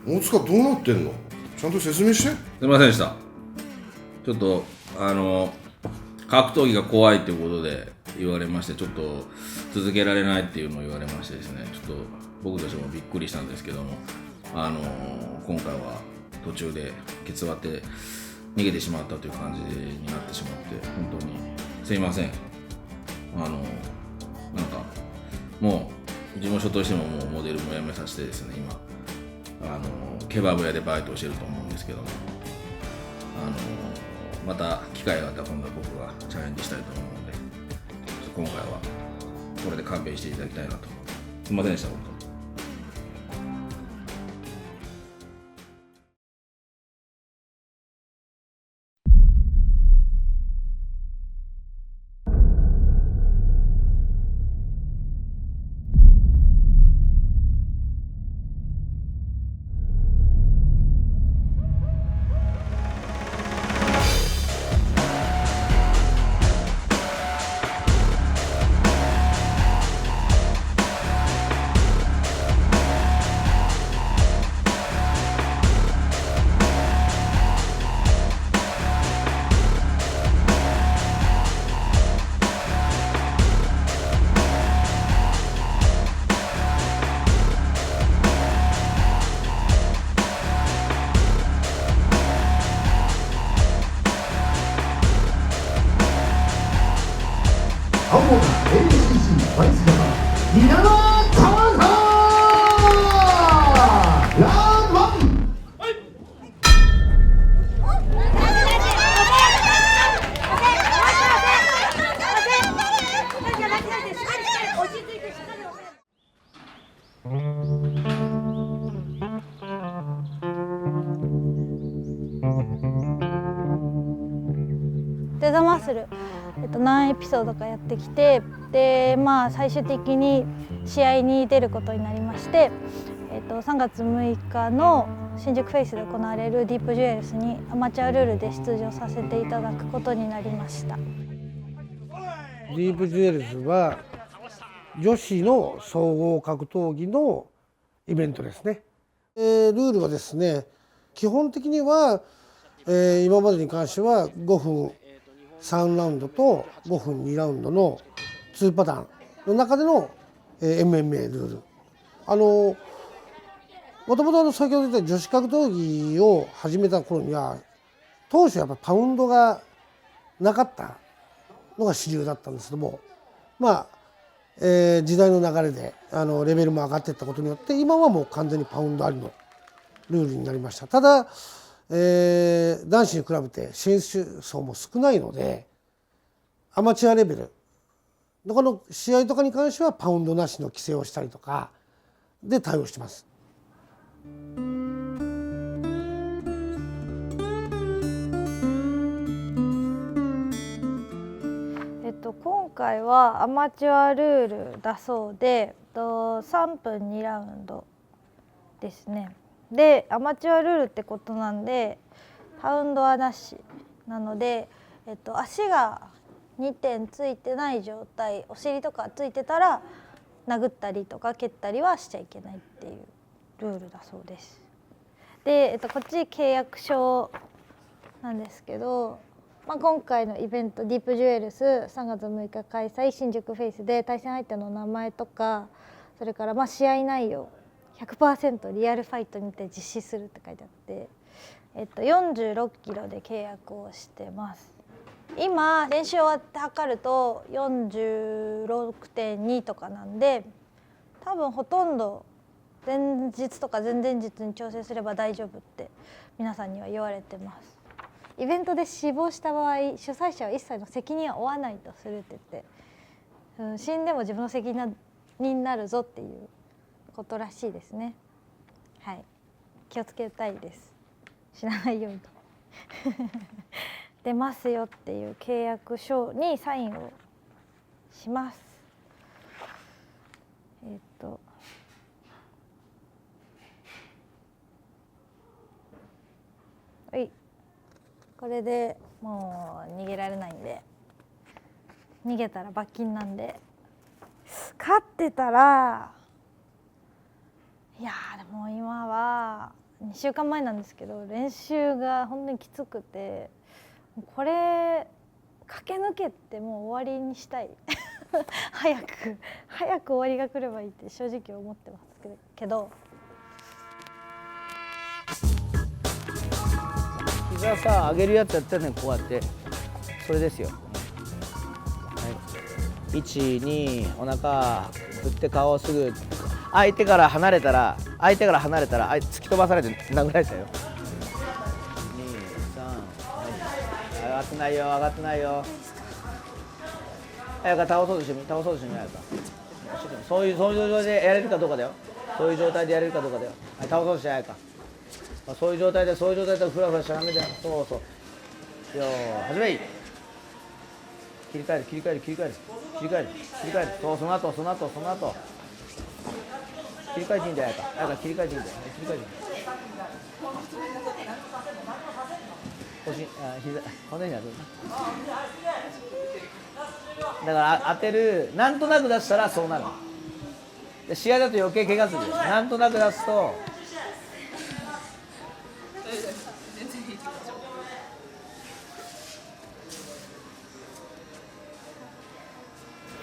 大塚どうなってんの？ちゃんと説明して。すみませんでした。ちょっと格闘技が怖いっていうことで言われまして、ちょっと続けられないっていうのを言われましてですね、ちょっと僕としてもびっくりしたんですけども、今回は途中でケツ割って逃げてしまったという感じになってしまって、本当にすいません。なんかもう事務所としてももうモデルも辞めさせてですね、今ケバブ屋でバイトをしてると思うんですけども、また機会があったら今度は僕がチャレンジしたいと思うので、今回はこれで勘弁していただきたいなと。すみませんでした、本当に。青が ACC バイスジャパン稲田川原ラウンドワン。デザマッスル、何エピソードかやってきて、で最終的に試合に出ることになりまして、3月6日の新宿フェイスで行われるディープジュエルスにアマチュアルールで出場させていただくことになりました。ディープジュエルズは女子の総合格闘技のイベントですね。ルールはですね、基本的には、今までに関しては5分3ラウンドと5分2ラウンドの2パターンの中での、MMA ルール。もともと先ほど言った女子格闘技を始めた頃には当初やっぱパウンドがなかったのが主流だったんですけども、時代の流れでレベルも上がっていったことによって今はもう完全にパウンドありのルールになりました。ただ、男子に比べて選手層も少ないのでアマチュアレベルこの試合とかに関してはパウンドなしの規制をしたりとかで対応してます。今回はアマチュアルールだそうで、3分2ラウンドですね。でアマチュアルールってことなんでパウンドはなしなので、足が2点ついてない状態、お尻とかついてたら殴ったりとか蹴ったりはしちゃいけないっていうルールだそうです。で、こっち契約書なんですけど、今回のイベントディープジュエルス3月6日開催新宿フェイスで対戦相手の名前とか、それから試合内容 100% リアルファイトにて実施するって書いてあって、46キロで契約をしてます。今練習終わって測ると 46.2 とかなんで、多分ほとんど前日とか前々日に調整すれば大丈夫って皆さんには言われてます。イベントで死亡した場合、主催者は一切の責任は負わないとするって言って、死んでも自分の責任になるぞっていうことらしいですね。はい、気をつけたいです。死なないように出ますよっていう契約書にサインをします。はい、これでもう逃げられないんで、逃げたら罰金なんで、勝ってたらいやでも今は2週間前なんですけど、練習が本当にきつくて、これ駆け抜けてもう終わりにしたい早く終わりが来ればいいって正直思ってますけど。膝さ上げるやつやったらね、こうやってそれですよ。はい、1、2、お腹振って顔をすぐ相手から離れたら突き飛ばされて殴られたよ。2、3、はい、上がってないよ。早く倒そうとしてみ早くそういう状態でやれるかどうかだよ。そういう状態でやれるかどうかだよ。はい、倒そうとして早くか。そういう状態でフラフラしちゃダメだよ。そうよー、始めい。切り替える。そう、その後切り替えていいんだよ。切り替えていいんだよ。膝骨に当てるな。だから当てる、なんとなく出したらそうなる。で試合だと余計怪我するよ。なんとなく出すと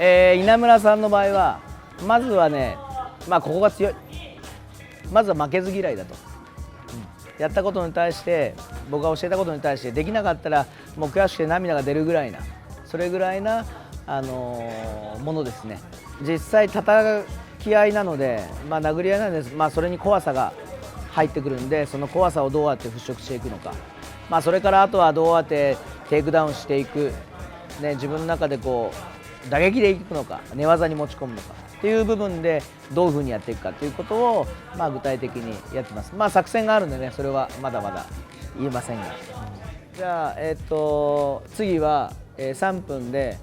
稲村さんの場合はまずはね、ここが強い。まずは負けず嫌いだと、やったことに対して僕が教えたことに対してできなかったらもう悔しくて涙が出るぐらいな、それぐらいな、ものですね。実際叩き合いなので、殴り合いなんです、それに怖さが入ってくるんで、その怖さをどうやって払拭していくのか、それからあとはどうやってテイクダウンしていく、自分の中でこう打撃でいくのか寝技に持ち込むのかっていう部分でどういうふうにやっていくかということを、具体的にやってます。作戦があるんでね、それはまだまだ言えませんが、じゃあ、次は、3分で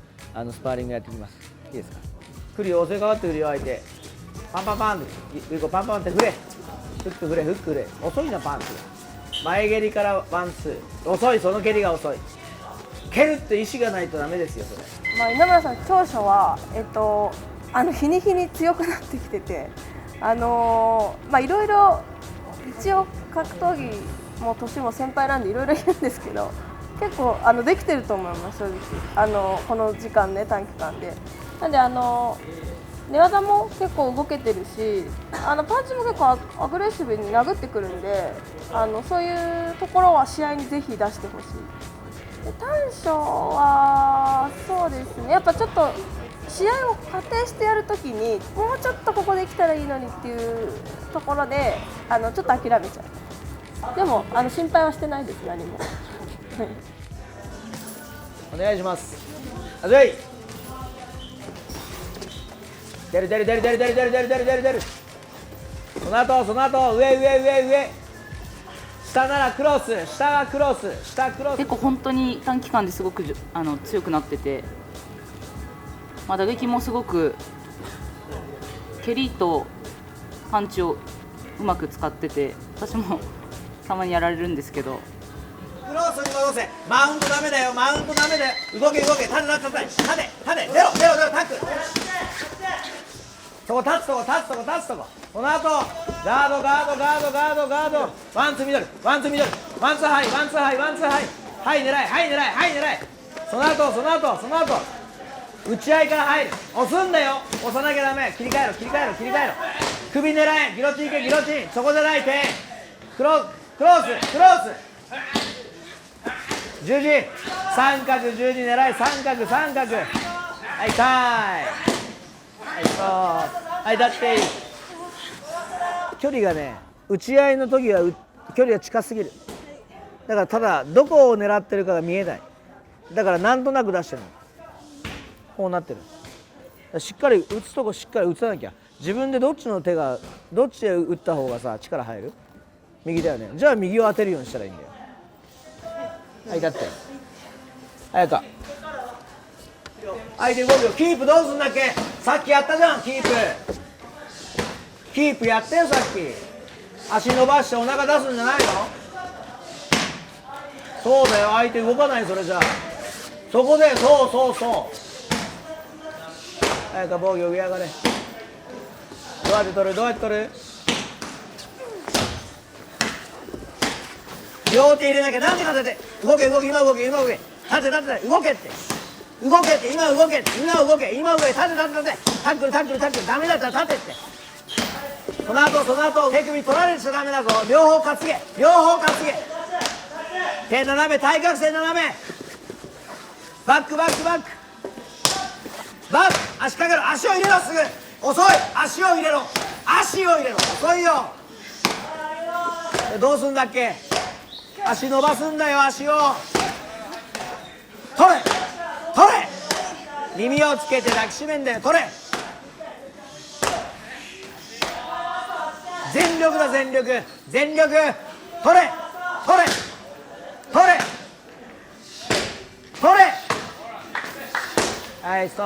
スパーリングやっていきます。いいですか。来るよ、襲いかかってくるよ相手。パンってパンパンって振れ、フック振れ、遅いなパンって前蹴りからワンツー、遅い、その蹴りが遅い。蹴るって意思がないとダメですよそれ。稲村さん、長所は、日に日に強くなってきてて、いろいろ一応格闘技も年も先輩なんでいろいろ言うんですけど、結構できてると思います正直。この時間ね、短期間で。なんで寝技も結構動けてるし、パンチも結構アグレッシブに殴ってくるんで、そういうところは試合にぜひ出してほしい。で短所はそうですね、やっぱちょっと試合を仮定してやるときにもうちょっとここできたらいいのにっていうところでちょっと諦めちゃう。でも心配はしてないです、何も。お願いします。あずい。出る。その後上。下ならクロス、下がクロス。結構本当に短期間ですごく強くなってて、打撃もすごく蹴りとパンチをうまく使ってて、私もたまにやられるんですけど。クロスに戻せ。マウントダメだよ。動け。縦、出ろ、タックル。そこ立つとこ。この後ガード。ワンツーミドル。ワンツーハイ。はい狙い。その後打ち合いから入る。押すんだよ。押さなきゃダメ。切り替えろ。首狙え。ギロチン。そこじゃない手。クロス。十字。三角十字狙い。三角。はい、タイ。はい、だっていい。距離がね、打ち合いの時は距離が近すぎる。だからただどこを狙ってるかが見えない。だからなんとなく出してるの。こうなってる。しっかり打つとこしっかり打たなきゃ。自分でどっちで打った方がさ力入る？右だよね。じゃあ右を当てるようにしたらいいんだよ。はい、だって。早か。相手5秒。キープどうすんだっけ？さっきやったじゃん、キープやってよ、さっき。足伸ばしてお腹出すんじゃないの？そうだよ、相手動かない。それじゃあそこでそう早く防御上上がれ。どうやって取る両手入れなきゃなんで立てて動け動け今動け今動け立て立て動けって動けって今動けって今動け今動け立て立て立てタックルタックルタックルダメだったら立てってその後手首取られちゃダメだぞ両方担げ両方担げ手斜め対角線斜めバックバックバックバック足かけろ足を入れろすぐ遅い足を入れろ足を入れろ遅いよどうすんだっけ足伸ばすんだよ足を取れ取れ耳をつけて抱きしめんだよ取れ全力だ全力全力取れ取れ取れ取れはいそう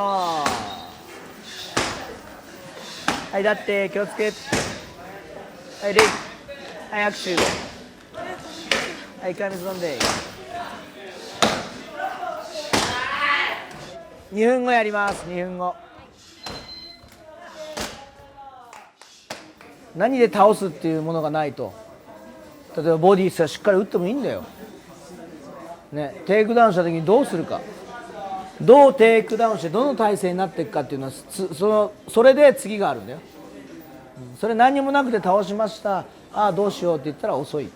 はいだって気をつけはいレイはい握手はい一回水飲んで2分後やります2分後何で倒すっていうものがないと例えばボディしっかり打ってもいいんだよ、ね、テイクダウンした時にどうするかどうテイクダウンしてどの体勢になっていくかっていうのはそれで次があるんだよそれ何にもなくて倒しましたああどうしようって言ったら遅い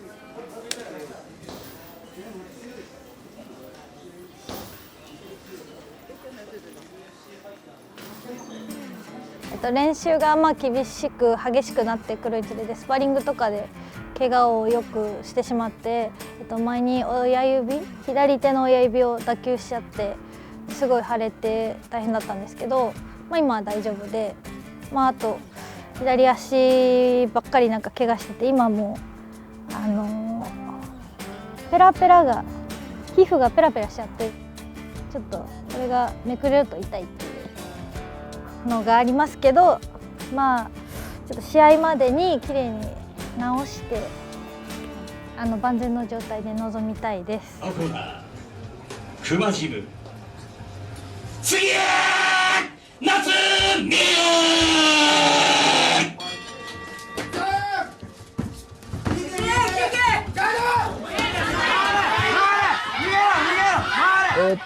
練習が厳しく激しくなってくるにつれてスパリングとかで怪我をよくしてしまって、前に左手の親指を脱臼しちゃってすごい腫れて大変だったんですけど、今は大丈夫で、あと左足ばっかり怪我してて今もペラペラが皮膚がペラペラしちゃってちょっとこれがめくれると痛いっていうのがありますけど、ちょっと試合までにきれいに治して万全の状態で臨みたいです。熊ジム次へ夏見よ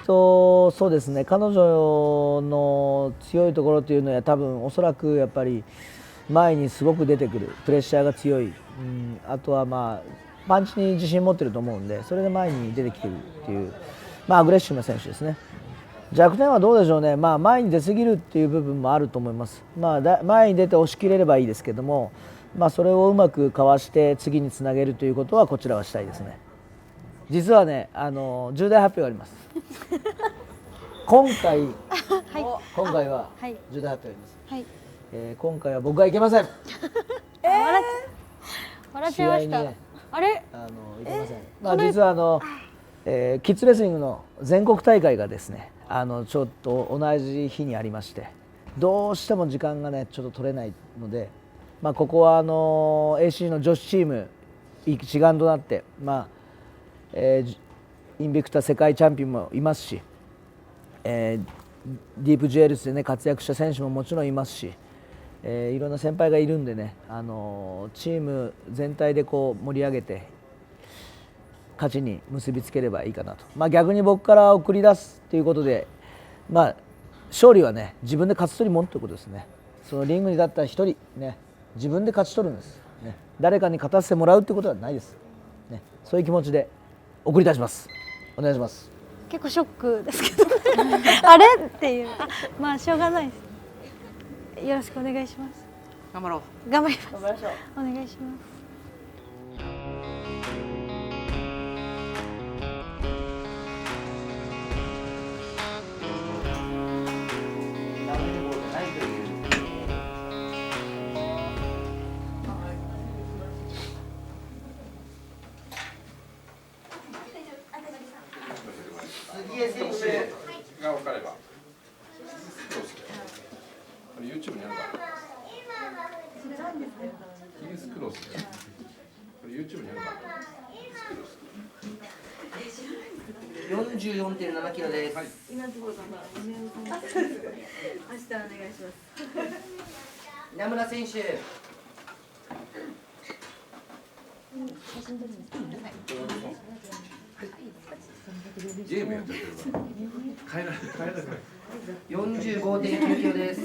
そうですね彼女の強いところというのは多分おそらくやっぱり前にすごく出てくるプレッシャーが強い、あとはパンチに自信持ってると思うんでそれで前に出てきてるっていう、アグレッシブな選手ですね。弱点はどうでしょうね、前に出過ぎるっていう部分もあると思います。前に出て押し切れればいいですけども、それをうまくかわして次につなげるということはこちらはしたいですね。実はね重大発表があります今回は重大発表があります、はい今回は僕が行けません笑っちゃいました、あれ行けません、実はキッズレスリングの全国大会がですねちょっと同じ日にありましてどうしても時間がねちょっと取れないので、ここはAC の女子チーム一丸となってインビクタ世界チャンピオンもいますし、ディープジュエルスでね活躍した選手ももちろんいますし、いろんな先輩がいるんでねチーム全体で盛り上げて勝ちに結びつければいいかなと、逆に僕から送り出すということで、勝利はね自分で勝ち取りもんということですね。そのリングに立った一人ね自分で勝ち取るんです、ね、誰かに勝たせてもらうということはないです、ね、そういう気持ちで送り出します。お願いします。結構ショックですけどあれっていうしょうがないです。よろしくお願いします。頑張ろう。頑張ります。お願いします。杉江選手が分かれば、これ YouTube にあるから。ヒルスクロス。これ YouTube にあるから。44.7 キロです。はい。稲村選手。ゲームやっちゃってるから帰らない。45.99です。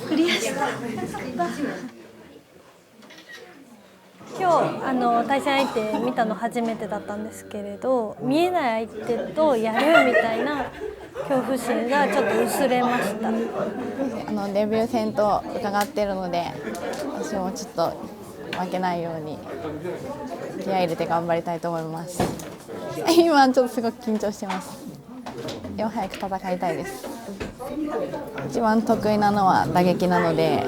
クリアした。今日対戦相手見たの初めてだったんですけれど、見えない相手とやるみたいな恐怖心がちょっと薄れました。デビュー戦と伺っているので、私もちょっと負けないように気合い入れて頑張りたいと思います。今ちょっとすごく緊張してます。でも早く戦いたいです。一番得意なのは打撃なので、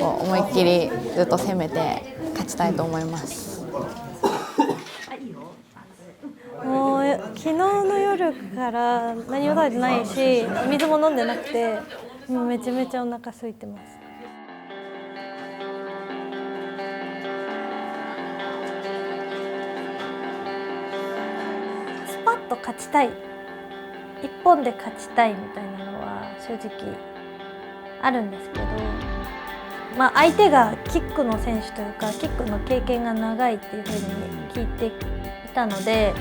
思いっきりずっと攻めて勝ちたいと思います。もう昨日の夜から何も食べてないし、水も飲んでなくて、もうめちゃめちゃお腹空いてます。スパッと勝ちたい、一本で勝ちたいみたいなのは正直あるんですけど、相手がキックの選手というかキックの経験が長いっていうふうに聞いていたので、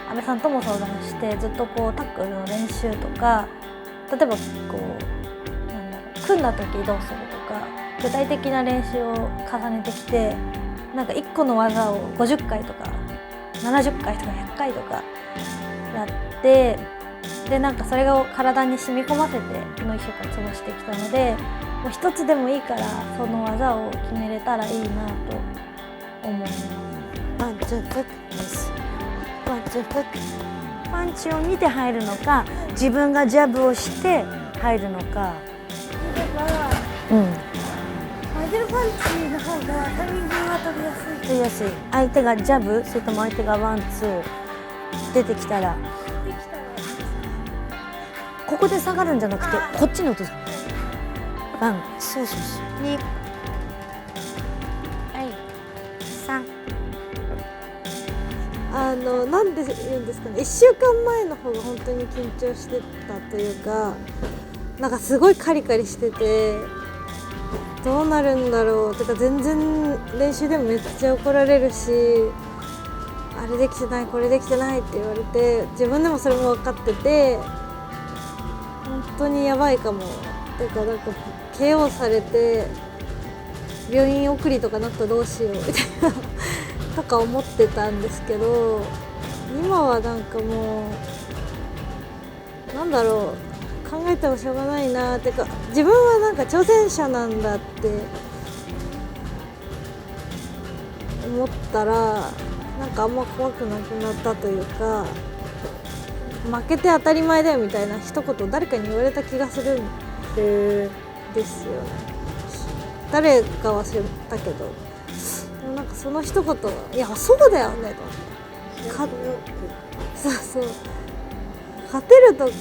安倍さんとも相談してずっとタックルの練習とか、例えば組んだ時どうするとか具体的な練習を重ねてきて、1個の技を50回とか70回とか100回とかやって、でそれを体に染み込ませてこの1週間過ごしてきたので、もう一つでもいいからその技を決めれたらいいなと思います。ワンツーフックです。ワンツーフック。パンチを見て入るのか、自分がジャブをして入るのか。混ぜるパンチの方がタイミングが取りやすい。取りやすい。相手がジャブ、それとも相手がワンツー出てきたら、ここで下がるんじゃなくてこっちに落とす。ワン、そうそうそう。2、はい、3。なんで言うんですかね。1週間前の方が本当に緊張してたというか、すごいカリカリしてて、どうなるんだろうとか、全然練習でもめっちゃ怒られるし、あれできてないこれできてないって言われて、自分でもそれも分かってて、本当にやばいかもとか、KO されて病院送りとかなったらどうしようみたいなとか思ってたんですけど、今はもう考えてもしょうがないなってか、自分は挑戦者なんだって思ったら、あんま怖くなくなったというか、負けて当たり前だよみたいな一言誰かに言われた気がするんですよね。誰か忘れたけど、でもその一言、いやそうだよねと、そうそう、勝てるとか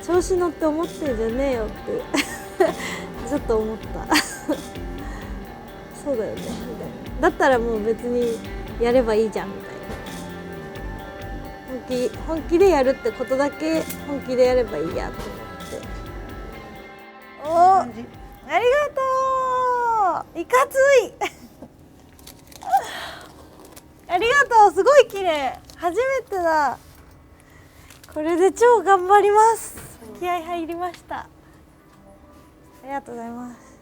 調子乗って思ってんじゃねえよってちょっと思ったそうだよねみたいな、だったらもう別にやればいいじゃんみたいな、本気でやるってことだけ本気でやればいいやと思って。ありがとう。いかついありがとう。すごい綺麗。初めてだ。これで超頑張ります。気合入りました。ありがとうございます。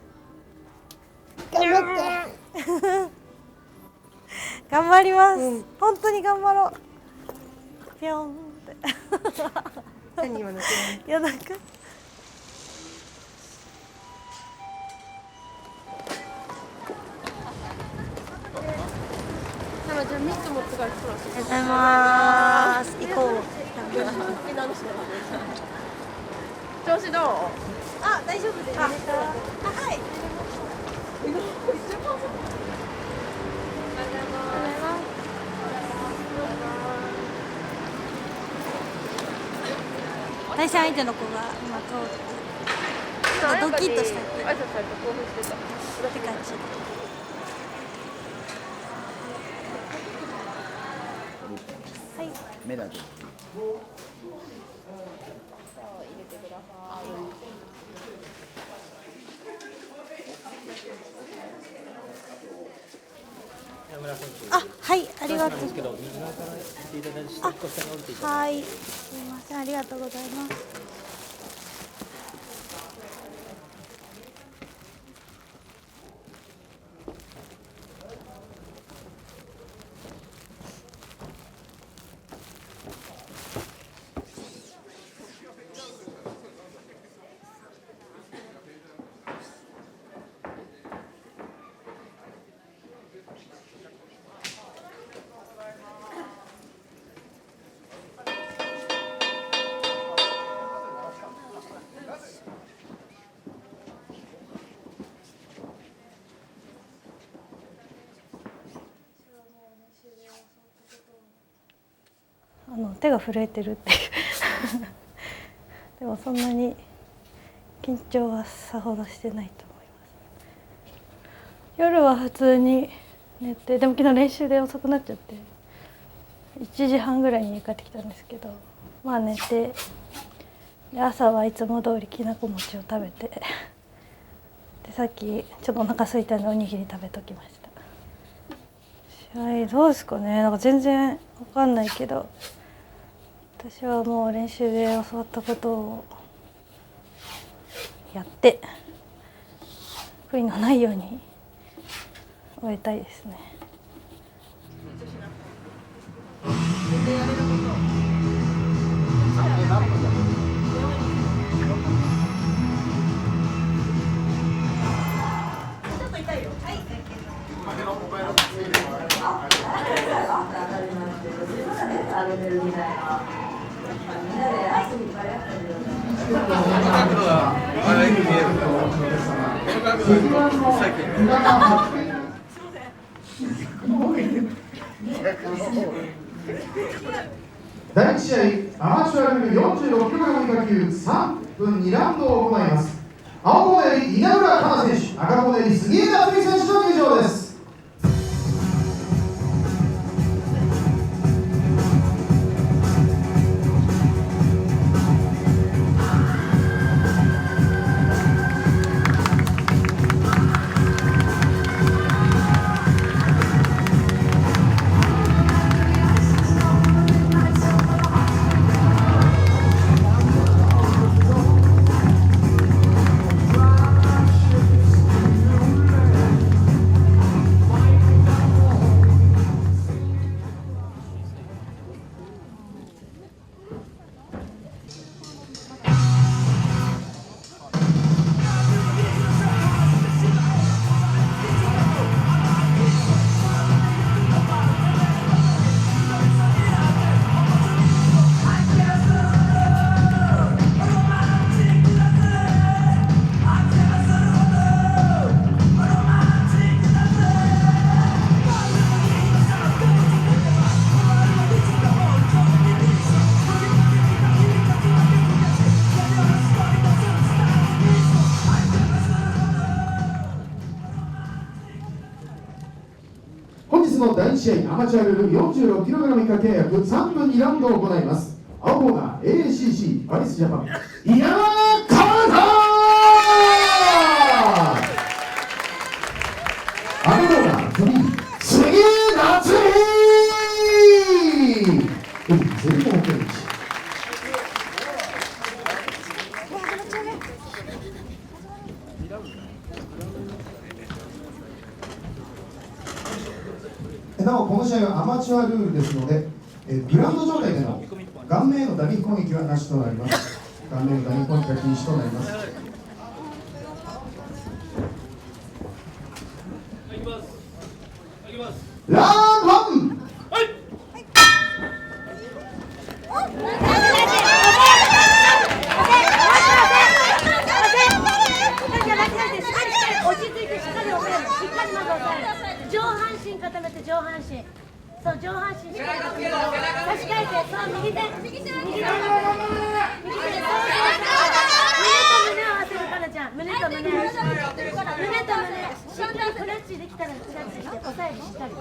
頑張って頑張ります、本当に頑張ろう。ぴょんって何今のいやじゃあミット持ってから来ます。ありがとうございます。行こう。調子どう？あ、大丈夫です。はい。対戦相手の子が今通ってドキッとしたって感じ。はい。目だけ。入れてください。あ、はい、ありがとう。ですけど、右側から来ていただいて、下に降りていただはい、すみません、ありがとうございます。手が震えてるっていうでもそんなに緊張はさほどしてないと思います。夜は普通に寝て、でも昨日練習で遅くなっちゃって1時半ぐらいに家帰ってきたんですけど、まあ寝て、で朝はいつも通りきなこ餅を食べて、でさっきちょっとお腹空いたんでおにぎり食べときました。試合どうですかね、なんか全然わかんないけど、私はもう練習で教わったことをやって悔いのないように終えたいですね。第1試合、アマチュアルール46キロ以下級3分2ラウンドを行います。青コーナーより稲村香奈選手、赤コーナーより杉江夏美選手の入場です。本日の第1試合、アマチュアルール 46kg 以下契約3分2ラウンドを行います。青コーナー AACC バリスジャパン稲川香奈、赤コーナーフリー杉江夏美セリコンテンチ。なおこの試合はアマチュアルールですので、グラウンド状態での顔面への打撃攻撃はなしとなります。顔面への打撃攻撃は禁止となります。ラウンド1。上半身固めて上半身、そう上半身しっかり差し替えて、そう右手右手胸と胸を合わせるからちゃん、胸と胸しっかりクラッチできたらクラッチして押さえる、しっかり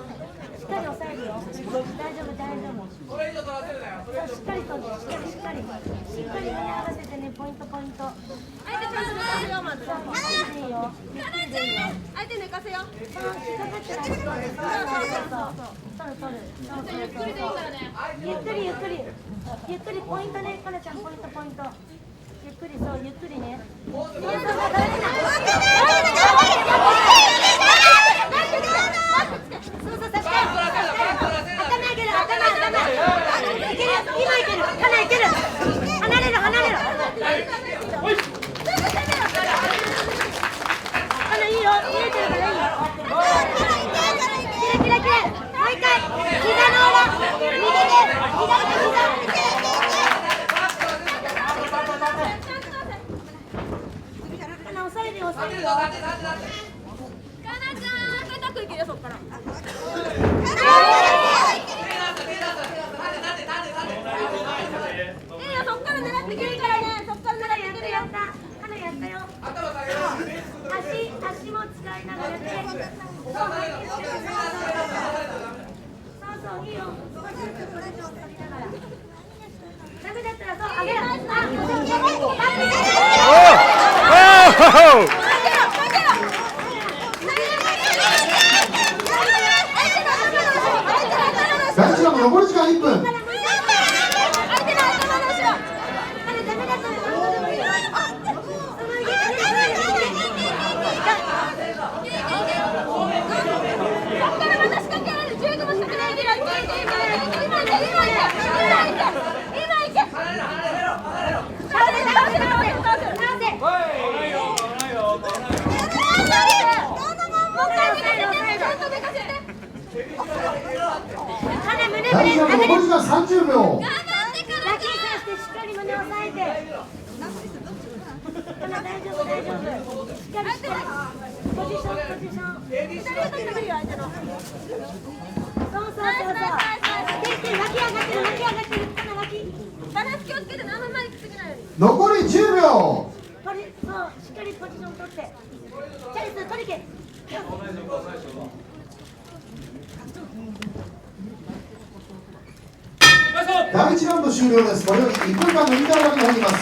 押さえるよ。大丈夫大丈夫。しっかりとしっかりしっかり胸合わせてね、ポイントポイント。相手ちゃんと寝かせよ、まず。いいよ。相手寝かせよ。引っかかってない。そう取る。ゆっくりでいいからね。ゆっくりポイントね、かなちゃんポイント。ゆっくりそうゆっくりね。足も使いながらね。そういいよ。ダメだったらそう上げる。第1ラウンド残り時間1分。第1ラウンド残り時間30秒。ラキーさんしてしっかり胸を押さえて。大丈夫。しっかりポジション。そう。脇上がってる。バランス気をつけてね、あんま前につけないように。残り10秒。そう、しっかりポジション取って。チャリス取りけ。第1ラウンド終了です。これより1分間のインターバルに入ります。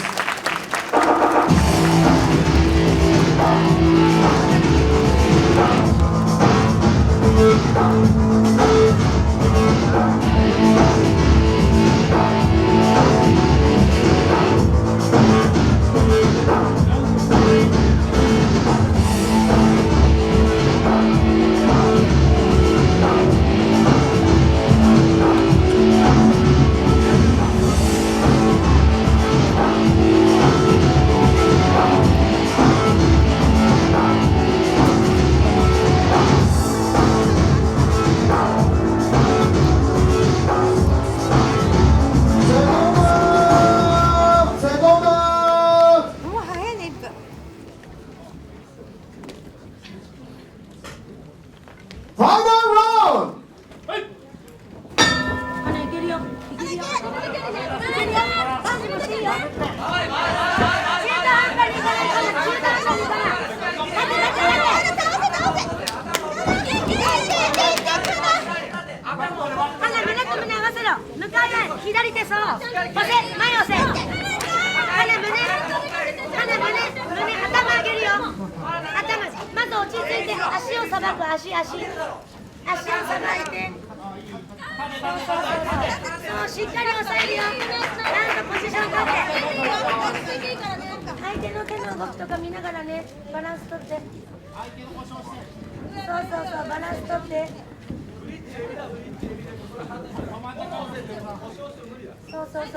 左手そう。押せ、前押せ。胸、頭上げるよ。まず落ち着いて、足をさばく、足をさばいて。そう、しっかり押さえるよ。なんとポジション取って。相手の手の動きとか見ながらね、バランス取って。そう、バランス取って。そうチ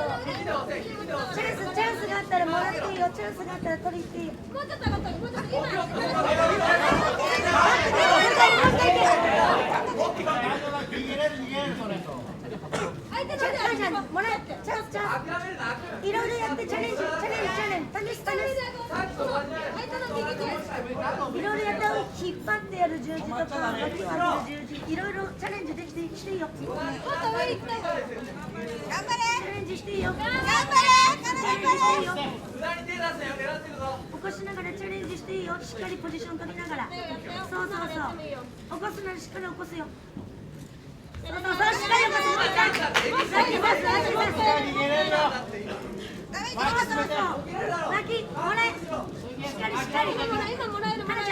ャンスがあったらもらっていいよ。チャンスがあったら取りっていい。もうちょっと上がったもうちょっと今いろいろやってチャレンジ試すいろいろやって引っ張ってやる十字とか脇を上げる十字いろいろチャレンジできてしていいよ。もっと上に行きたい。頑張れ。チャレンジしていいよ。頑張れ。チャレンジしていいよ。起こしながらチャレンジしていいよ。しっかりポジション取りながら。そう起こすならしっかり起こすよ。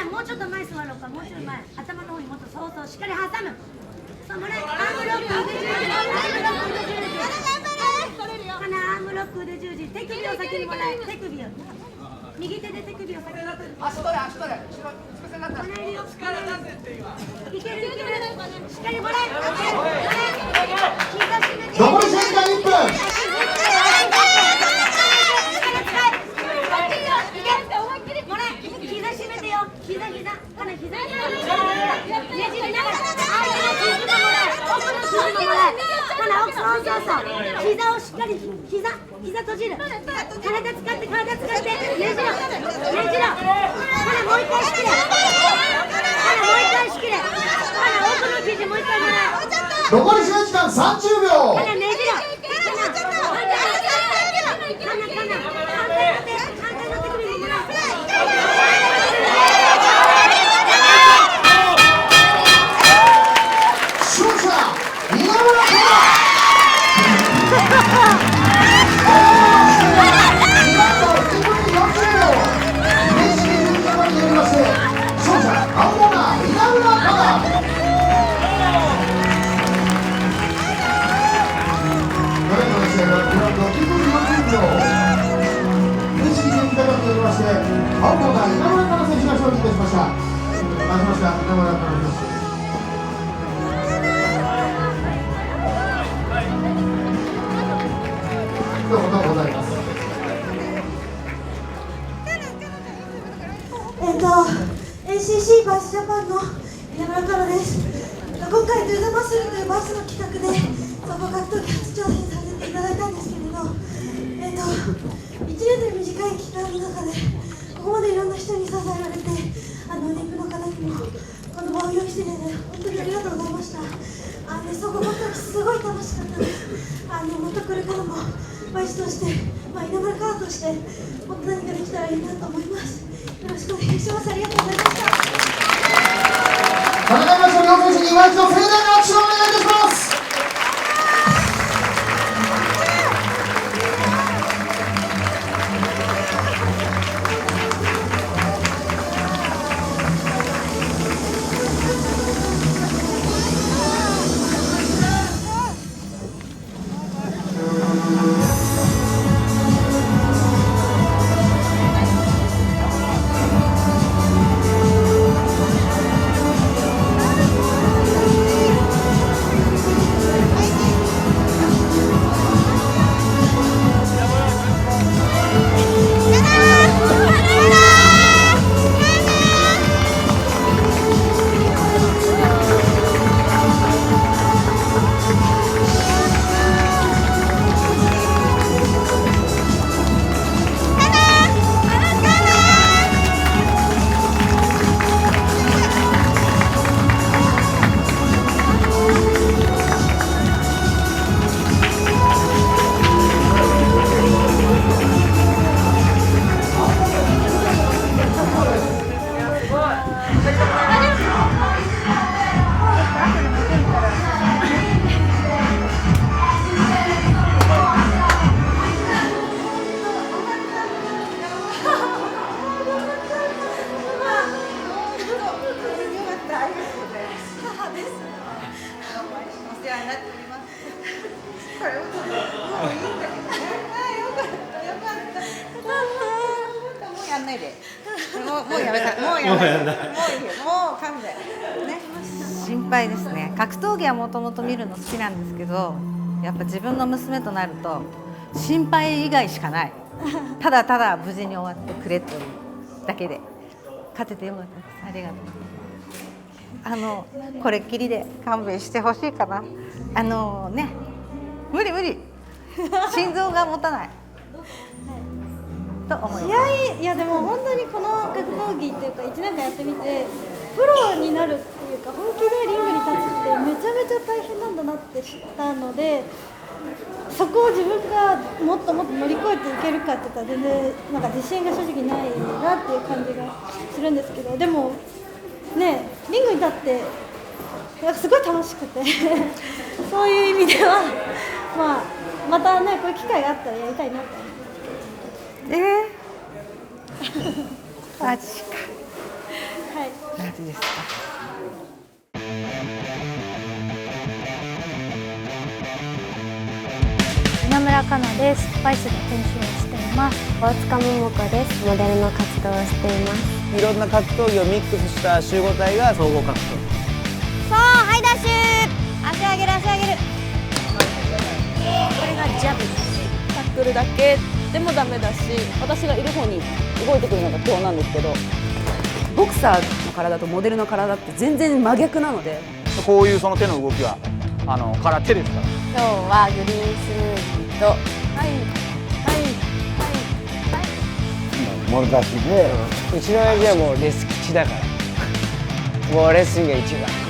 もうちょっと前座ろうか、もうちょっと前、頭の方にもっとそうそうしっかり挟む。そうもらえ、アームロックで十字、アームロックで十字、手首を先にもらえ、手首を。右手で手首を先に。足取れ、足取れ。もらえるよ。いけるいける。しっかりもらえ。残り時間1分。膝をしっかり、膝閉じる。体使って、ねじろ。もう一回仕切れ。もう一回仕切れ。奥の生地もう一回もらえ。残り時間30秒。ねじろ。青コーナー稲村かな選手が勝利いたしました。勝ちました稲村かな選手。どうもございます。ACC バースジャパンの稲村かなです。今回トゥーザマッスルというバースの企画で総合格闘技初挑戦させていただいたんですけれど、1年という短い期間の中でここまでいろんな人に支えられて、妊婦の方にもこの場を用意していただいて本当にありがとうございました。総合格闘技すごい楽しかったです。またこれからもバイスとして、稲村かなとしてもっと何かできたらいいなと思います。よろしくお願いします。ありがとうございました。戦いましょう。両選手に今一度盛大な拍手をお願いいたします。心配ですね。格闘技はもともと見るの好きなんですけど、やっぱ自分の娘となると心配以外しかない。ただただ無事に終わってくれというだけで勝ててよかったです。ありがとう。これっきりで勘弁してほしいかな。無理心臓が持たないと思います。いやでも本当にこの格闘技っていうか1年間やってみてプロになるっていうか本気でリングに立つってめちゃめちゃ大変なんだなって知ったので、そこを自分がもっともっと乗り越えていけるかって言ったら全然なんか自信が正直ないなっていう感じがするんですけど、でもねリングに立ってなんかすごい楽しくてそういう意味では、またねこういう機会があったらやりたいなと思って。マジか。はい。マジですか。稲村香奈です。スパイスの研修をしています。大塚桃子です。モデルの活動をしています。いろんな格闘技をミックスした集合体が総合格闘技。そう、はいダッシュ。足上げる足上げる。これがジャブ。タックルだけでもダメだし、私がいる方に動いてくるのが基本なんですけど、ボクサーの体とモデルの体って全然真逆なので、こういうその手の動きは空手ですから。今日はグリーンスムージーともろ出しで、うちの親父はもうレス吉だから、もうレスリングが一番。